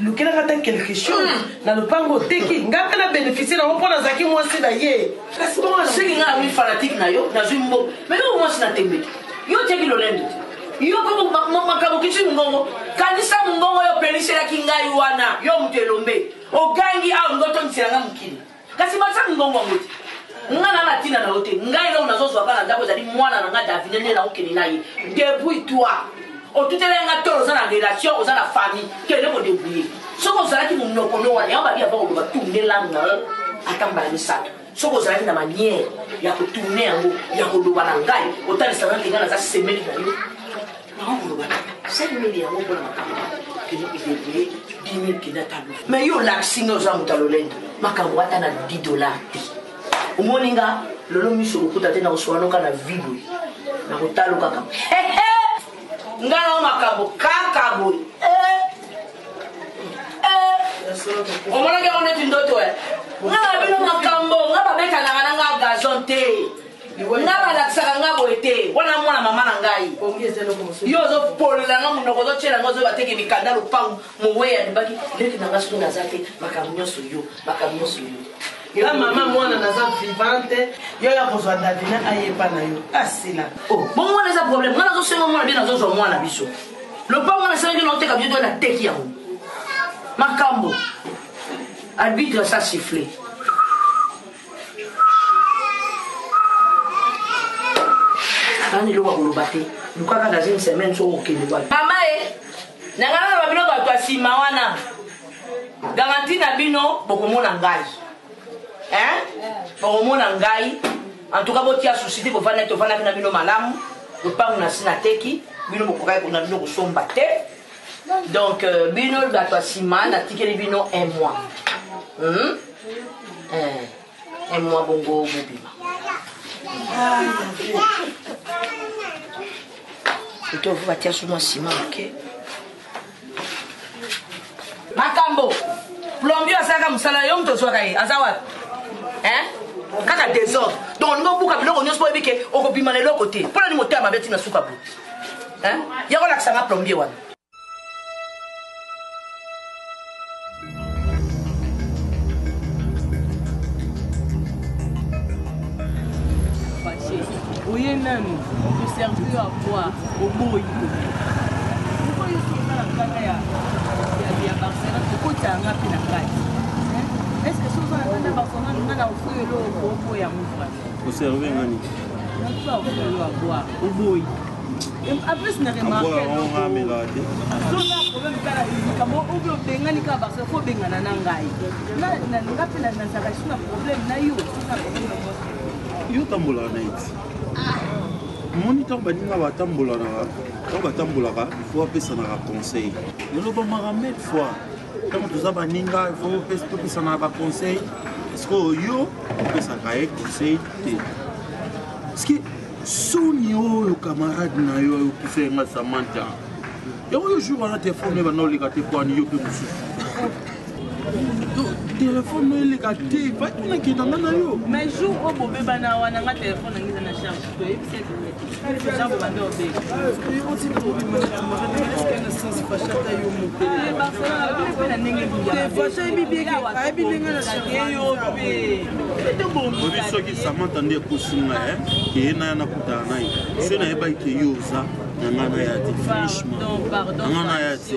lukelaka ta quelque chose na lopango oteki nga mpe na bénéficie nango mpo nazalaki mwasi na ye soki nga nazwi fanatike na yo nazwi mbo me yo mwasi na tembeki yo teki lolendo te yo mpo makambo kisi mongongo kanisa mongongo yo opeliselaki ngai wana yo moto elombe ogangi awa ngotongiselanga mokili kasi basa mongongo yango te nga na na tina na yo te ngai leo nazozwaka na ndako ezali mwana na nga davine nde naokende na ye débrouille toi otutelenga tolo oza na relation oza na famille kende kodébrouille soki ozalaki monokono wana yango babi ava koloba tournelanga ata mbala misato soki ozalaki na manière ya kotourne yango ya koloba na ngai otalisanga ndenga naza semeli na yo nakokoloba 5 yango mpona makambo kende kodébrouille 10 000 kende ata lufu mais yo olakisinga oza moto alolenda makambo ata na $10 te omoni nga lelo miso lokuta te na koswanoka na video na kotalo kaka nga na makambo kaka boye omonaki yango neti ndoto nga na bino makambo nga babetanaka na nga gazon te nga balakisaka nga boye te wana mwana mama na ngai yo ozopolela monoko ozotyelanga ozoyeba teke mikanda lopango moweya ndibaki leki na nga soki naza te makambo nyonso yo nga mama mwana naza vivante yo ya kozwa davina ayepa na yo asila bon mwana eza problème nga nazosenga mwana bie nazozwa mwana biso Le pauvre n'a pas noté comme je dois la tête. Macambo. Arbitre ça sifflé. Quand il va vous battre, nous quand dans une semaine sur aucun niveau. Maman nangana babino bato asima wana. Garantie na bino bokomona ngai. Bokomona ngai. En tout cas botia société ko fana to fana na bino malamu. Le pas on a sina teki, bino bokoka ko na bino ko somba te. Donc bino bato asima na tikeli bino un mois. Un mois bongo bobima. Et toi, vous battez sur moi, Simon, ok? Macambo, plombier à Saka Moussala, yom to soirée, Azawat. Quand à désordre, donc on ne peut pas on ne peut pas dire qu'on peut pas l'autre côté. Pour la montée à ma bête, il m'a soukabou. Il y a un accent à plombier. Oui, non, on peut servir à boire au bout. Pourquoi il faut faire la caméra? Il y a Barcelone, pourquoi tu as un appel à la. Est-ce que si vous avez un Barcelone, vous avez offert l'eau au bout et à mon frère? Vous servez un ami? On peut offrir l'eau à boire au bout. Après, ce n'est pas remarqué. On va mélanger. Si on a un problème, comme on veut bien gagner à Barcelone, il faut bien gagner à Nangaï. Là, on a un problème. Yo tambola na iti. Moni tant baninga ba tambola na ba tambola ka il faut apesa na conseil. Yo ba maramet fois. Tant que ça baninga il faut apesa na ba conseil. Parce que yo apesa ka conseil te. Parce que sonio yo camarade na yo ku fenga Samantha. Yo jour na téléphone ba no likate kwa ni yo pe musu. Téléphone il est gâté, pas qu'on a qui dans la yo. Mais jour au bébé bana wana nga téléphone ngi na charge to et puis c'est ça va ndo bé. On dit que bébé est-ce qu'il y a un sens fachata yo monté. Barcelone na ndenge biya. Fachata bibi ki ay bi ndenge na charge yo bé. C'est bon. Bébé so ki Samantha ndé ko singa ke na na kuta nai. So na eba ki yo za. Nangana ya ti franchement. Nangana ya ti.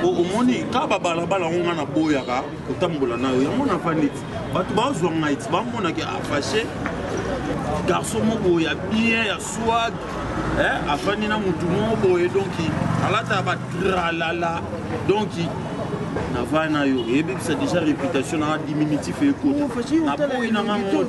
O moni ka babala bala ngana boya ka utambola na yo mona faniti. Batu bazwa ngaiti ba mona ki afashe. Garçon mo ya bien ya swag. Afani na mutu mo boye donc alata ba tralala donc Navana yo, c'est déjà réputation na diminutif et côté. Na boy na moto.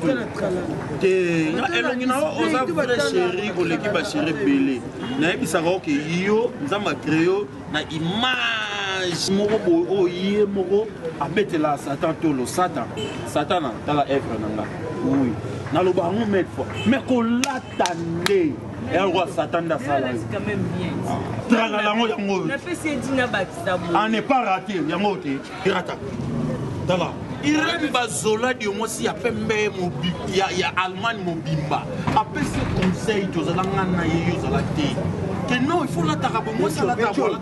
Te na elongina oza vrai chéri ko l'équipe a chéri belé. Na ebisa ko ke yo nzamba créo na image moko boy o yé moko abetela Satan tolo Satan. Satan na la œuvre nanga. Oui. Na lo ba on met fois. Mais ko latande. Et on voit Satan dans ça. C'est quand même bien. On n'est pas raté. Il y a Zola de moi si y a Allemagne mon bimba. Après ce conseil, tu as la que non, il faut la tarabo. Moi, c'est la tarabo.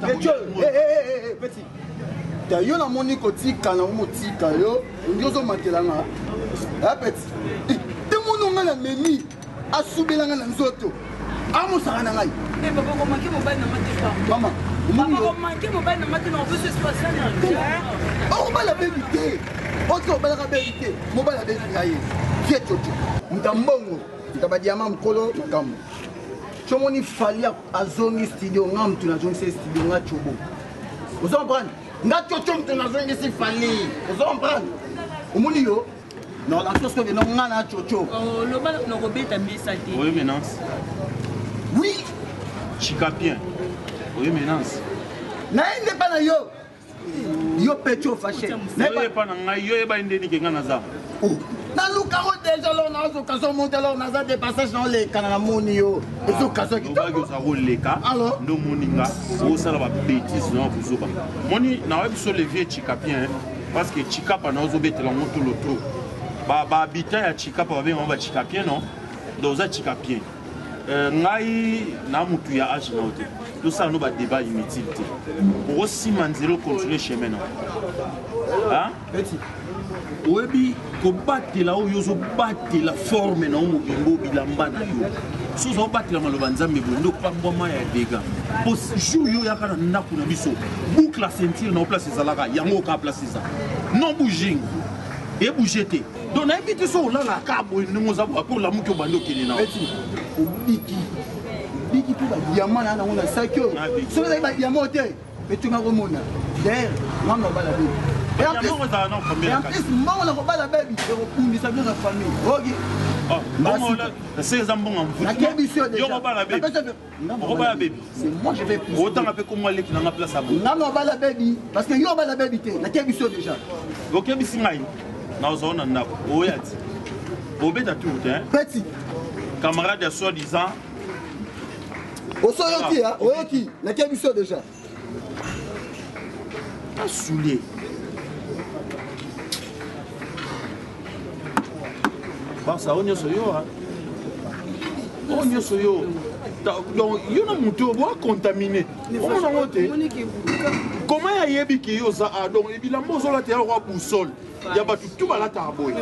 Petit. Tu as eu la monicoti quand on m'a dit que yo matelanga. Ah petit. Tout le monde a meni à souber la nzoto. Amo sarana ngai. Eh papa ko manquer mobile na mateka. Maman, papa ko manquer mobile na mateka on veut se passer na. Oh ba la vérité. Oto ba la vérité. Mobile la vérité. Tie toto. Mtambongo, mtaba diamant mkolo makambo. Chomoni falia azongi studio ngam tu na zongi studio nga chobo. Vous comprenez? Nga toto tu na zongi si fali. Vous comprenez? Omoni yo. Non, la chose que nous avons à Chocho. Oh, le bal nous rebête à Messate. Oui, maintenant. Oui. Chicapien. Oui, maintenant. N'est pas yo. Yo pecho fâché. N'est pas na yo e ba ndeni ke ngana za. Oh. Na lukaro déjà là on a occasion monter là on a des passages dans les canaux moni yo. Et zo kaso ki. Ba go sa roleka. Alors, ndo moninga. O sala ba bêtise non pour zoba. Moni na web so levier Chicapien parce que Chicapa na zo betela moto lo trop. Ba habitant ya Chicapa ba benga ba Chicapien non. Doza Chicapien. Ngai na mutu ya âge na ote. Tout ça nous ba débat inutile. Pour aussi manzelo continuer chemin non. Hein? Petit. Oyebi ko batela o yozo batela forme na mo bimbo bilamba na yo. so zo batela maloba nzambe bondo pamboma ya dega pour jour yo yakana ndako na biso boucle la ceinture na place ezalaka yango ka place ça non bouging et bougete donc na ebiti so la ka boy ngoza pour la muki obando kene na obiki biki pour ba diamant na on a 5 euros so ba diamant te mais tu m'as remonté d'ailleurs moi on va la vie et en plus moi on va la baby et ça bien la famille OK c'est un bon enfant. C'est moi je vais plus. Autant avec comment les qui n'ont pas place à vous. Non non pas la baby parce que yo ba la baby té. La kebisio déjà. OK bisingai. Na zone na ko. Oyati. Obeta tout hein. Petit. Camarade soi-disant. Osoyoki hein. Oyoki. La kebisio déjà. Ah soulé. Basa onyo soyo ha. Onyo soyo. Donc yo na muto bo contaminé. Comment na ngote? Comment ya yebi ki yo za donc ebilambo zo la te roi boussole. Ya batu tout bala ta boy.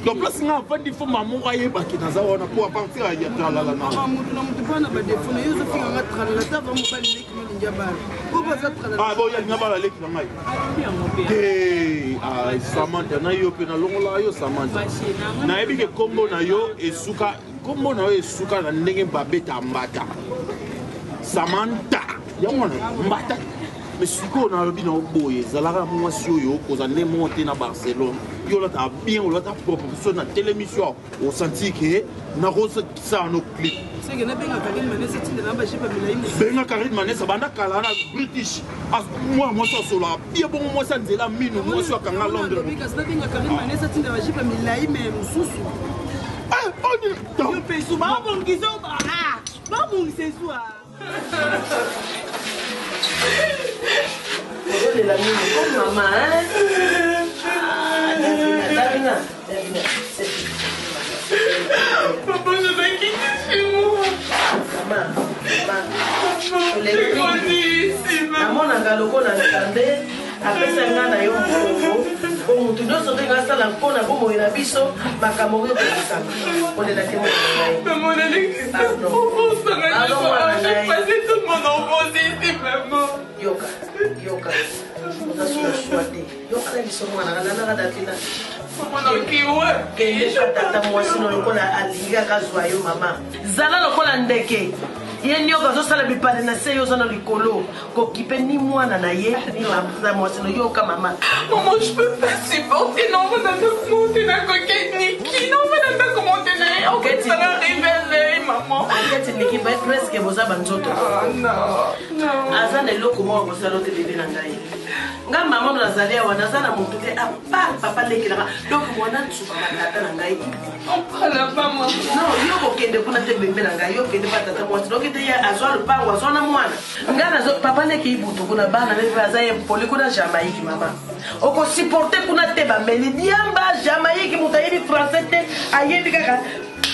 Donc place nga vandi fo maman ya yeba ki na za wana pour à partir ya tralala na. Mutu na mutu bana ba defo na yo zo finga nga tralala ta va mo ba leki mo njabala. Ko ba za tralala. Ah bo ya ngabala leki na ngai. Ah Samantha na yo pe na longola yo Samantha. Na yebi ke kombo na yo esuka kombo na yo esuka na ndenge babeta mbata. Samantha ya mwana mbata. Mais si on a le bilan boy, Zalara Mwasio, aux années montées à Barcelone, il y a bien, on a propre sur la télévision, au senti que n'a rose ça nos clips. C'est que n'a bien Karim Mané, c'est une rambache pas Milaïm. Ben Karim Mané, ça va n'a Kalana British. Moi, ça sur la bien bon, moi ça c'est la mine, moi sur Kanga Londres. Parce que n'a Karim Mané, c'est une rambache pas Milaïm, mais Moussou. Ah, on est. Je fais souvent bon qu'ils ont. Ah, pas bon, c'est soir. De la mine comme maman, hein? Davina. Papa, je vais quitter chez moi. Maman, maman, on a galoko na kande. Après ça, on a eu un peu. Bon, tu dois sauter grâce à la peau, na bomo ina biso, makamori de ça. On est là que moi. Maman, on a l'existence. Tout le monde en pense ici, maman. Yoka. On a choisi. Yoka, ils sont moi, on a d'Afina. Maman, on qui ouais. Que je tata moi sinon on a aliga kazoyo maman. Zala lokola ndeke. Ye nyoka zo sala bipale na seyo zona likolo. Ko kipe ni mwana na ye ni la moi sinon yoka maman. Maman, je peux pas supporter non, on a pas monter na coquette Niki. Non, on a pas commenter na. OK, ça va révéler maman. Coquette Niki ba presque boza banzoto. Non. Azana eloko mo ko sala te bébé na ngai. Nga maman na zalia wana zana mutu te a pa papa lekela. Donc mwana tsuba na tata na ngai. On parle pas maman. Non, yo ko kende kuna te bébé na ngai, yo kende pa tata moi. Donc te ya azwa le pango azona mwana. Nga na zo papa leki ibutu kuna bana le vaza poli kuna Jamaïque maman. Oko supporter kuna te ba meli diamba Jamaïque mutayibi français te ayebi kaka.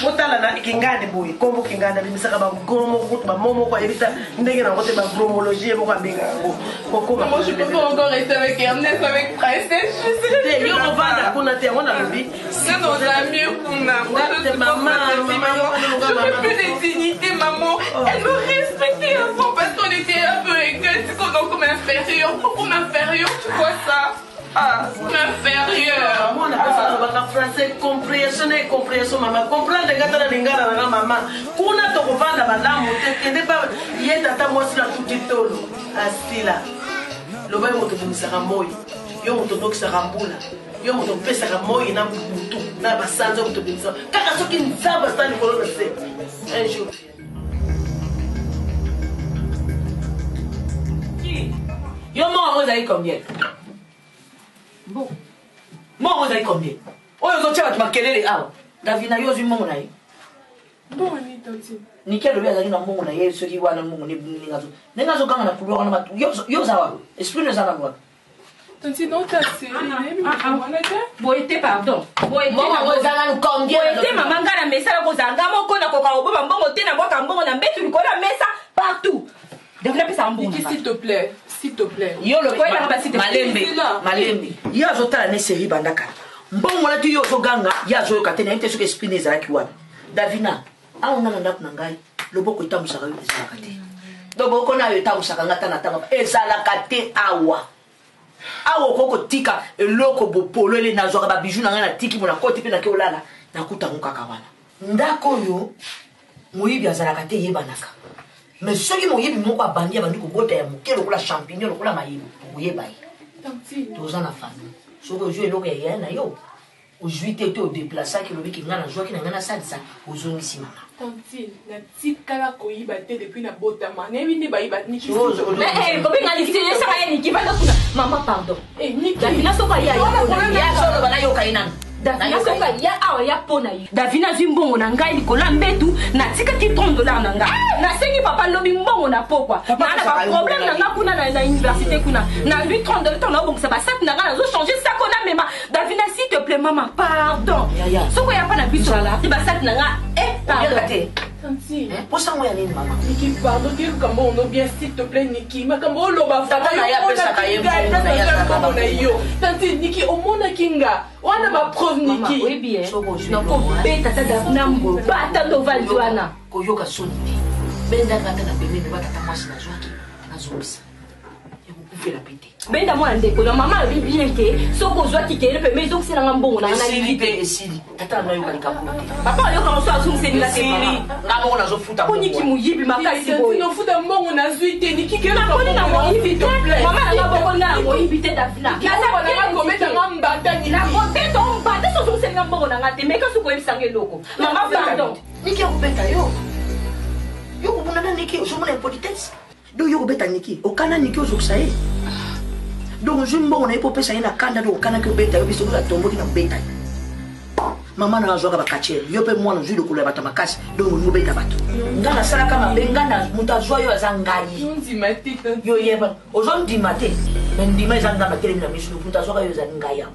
Motala na kingane boy, kombo kingane bimisaka ba gomo ko ba momo ko ebita ndenge na ngote ba gromologie mo ka benga ko. Moi je peux pas encore rester avec Ernest avec Princesse. Je sais. Yo on va na kuna te on a lobi. C'est nos amis qu'on a. Maman. Je veux plus de dignité maman. Elle me respectait avant parce qu'on était un peu égales, c'est comme inférieur. Pourquoi inférieur, tu vois ça? Ah, inférieur. Moi, on a pas français compréhension, maman. Comprendre les gars dans l'ingara, maman. Kuna to kovanda balamu, t'es pas yé tata moi sur la toute tolo. Astila. Le bail moto bumisaka moi. Yo moto donc sera mbula. Yo moto pesa ka moi na butu. Na basanza moto bumisaka. Kaka soki nzaba sta ni kolo na se. Un jour. Yo moi on a combien? Bon. Moi, vous avez combien? Oh, vous avez marqué ah. Davina, vous avez mon aïe. Bon, ni tanti. Ni quel bien d'aller dans mon aïe, ceux qui voient dans mon aïe. N'engageons quand on a pu voir ma tout. Yo, ça va. Esprit nous en avoir. Tanti, non, t'as c'est. Boité, pardon. Boité, vous avez combien? Boité, maman, gana messa, vous avez gamo, qu'on a coca, au bon, bon, t'es na bois, on a mis une cola, messa, partout. Davina, ça en bon. S'il te plaît. S'il te plaît. Yo le quoi malembe yo azotala ne série bandaka mbongo la tu yo zoganga ya zo katene inte sur esprit nezala ki wana Davina aona na ndako na ngai loboko etambusaka yo ezalaka te loboko na yo etambusaka ngata na ntango ezalaka te awa okokotika eloko bopolo ele nazwaka babiju na ngai na tiki mona koti mpe nake olala nakutango kaka wana ndako oyo moyibi azalaka te yebanaka mais soki moyibi moko abandi abandi kobota ya moke lokola champignon lokola mayebo okoyeba ye toza na famille soki ozwi eloko ya yaya na yo ozwi te te odeplasaki lobiki ngai nazwaki na ngai nasalisa ozongisi mama Tantine, na tikala koyiba te depuis na botama. Nebi ne bayiba niki. Mais kobenga niki ne saka ya niki banda kuna. Maman pardon. Niki. Davina soka ya solo bana yo kainana. Davina soka ya awa ya pona yo. Davina zimbongo na ngai likola mbetu na tika ti $30 na ngai. Na sengi papa lobi mbongo na pokwa. Mana ba problème na nga kuna na université kuna. Na lui $30 ton obong ça ba sat na nga na zo changer ça kona mema. Davina s'il te plaît maman pardon. Soko ya pa na biso la. Ti ba sat na nga pardon. Tantine, pour ça moi yani maman. Niki pardon, que comment on bien s'il te plaît Niki. Ma kambo lo ba fa na ya pesa ka yo. Tantine Niki au monde kinga. Wana ba preuve Niki. Oui bien. Donc beta tata nambo bata to valjuana. Koyoka soni. Benda kata na bembe bata tamasi na zwaki na zomisa. Fait la pété. Ben d'abord un déco. Maman a dit bien que so ko zwaki ke le maison c'est na mbongo na na limité esili. Tata na yo kalika pote. Papa yo quand so azum c'est la série. Ngamo na zo futa. Ko niki muyibi makasi boy. No futa mbongo na zuite niki ke na ko na muyibi te. Maman na boko na muyibi te dafina. Kasa ko na ko meta ngambata ni. Na ko te to mbata so so c'est mbongo na ngate mais ka so ko ebisange loko. Maman pardon. Niki ko beta yo. Yo ko buna niki so mona politesse. Do yo beta niki okana niki ozokisa ye donc je mbongo na epopesa ye na kanda do okana ke beta yo biso za tomboki na beta mama na azwaka bakachere yo pe mwana zwi lokolo ya bato makasi donc mo beta bato ngana sala kama bengana mutu azwa yo azangai yo yeba ozondima te mais ndima ezanga na telemi na misu mutu azwaka yo azangai ya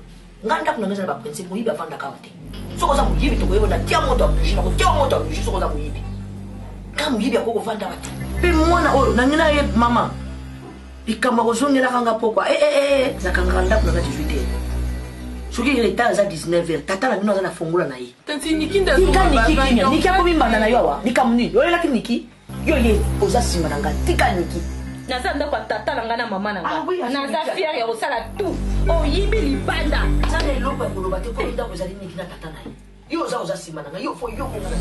nganda kuna ngeza ba principe mo yiba fanda kawa te soko za mo yibi to koyeba na tia moto abuji na ko tia moto abuji soko za mo yibi kama yibi akoko fanda bato pe mwana oyo nangina ye mama ikamba kozongela kanga pokwa zakanga ndako na 18 heures soki retard za 19h tata na bino aza na fongola na ye tanti niki nda niki akomimbanda na yo awa nikamuni oyelaki niki yo ye oza nsima na nga tika niki naza ndako ya tata na nga na mama na nga naza fiere ya kosala tout oyibi libanda aza na eloko ya koloba te po ndako ezali niki na tata na ye yo oza nsima na nga yo fo yo konga na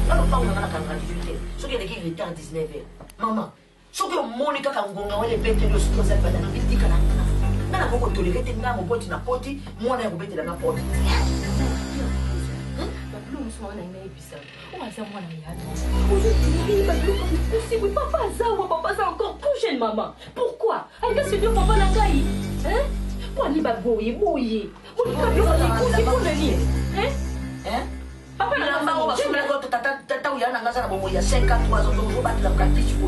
nano mpango na nga na kanga 18 heures soki eleki retard 19h mama soki omoni kaka ngonga wele bete yo soki ozali banda na bitika na nga na koko tolere te nga moboti na poti mwana ya kobetela nga poti mwana ina ebisa oaza mwana yato aujourd'hui babiloko possible papa azawa papa aza encore plus jeune maman pourquoi alika se dire papa na ngai hein pour ani baboye boye monika biloko likusi mpona nini hein papa na bango basomela ko tata uya na ngaza na bomo ya 5 ans 3 ans zo batela mkatisi ko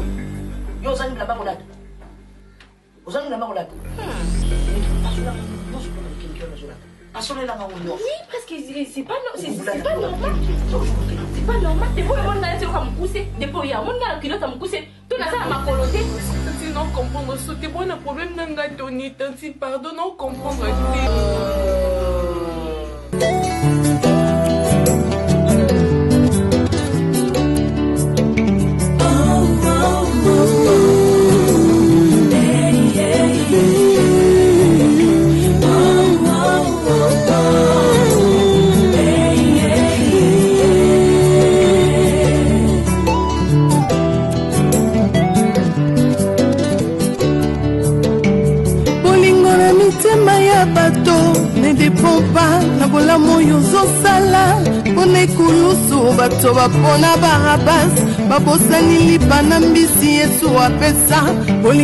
yo ozali bilamba kolata ozali bilamba kolata oui, parce que c'est pas normal. C'est pas normal. Des fois, on a comme pousser. Des fois, il y a un monde qui a poussé. Tout ça, ma coloté. Tanti, non comprendre. C'est bon, un problème n'a pas donné. Tanti, pardon, non comprendre. Ne dépend pas na bolamu yozosala mpona ekulusu bato bapona barabas babosani lipa na mbisi yesu apesa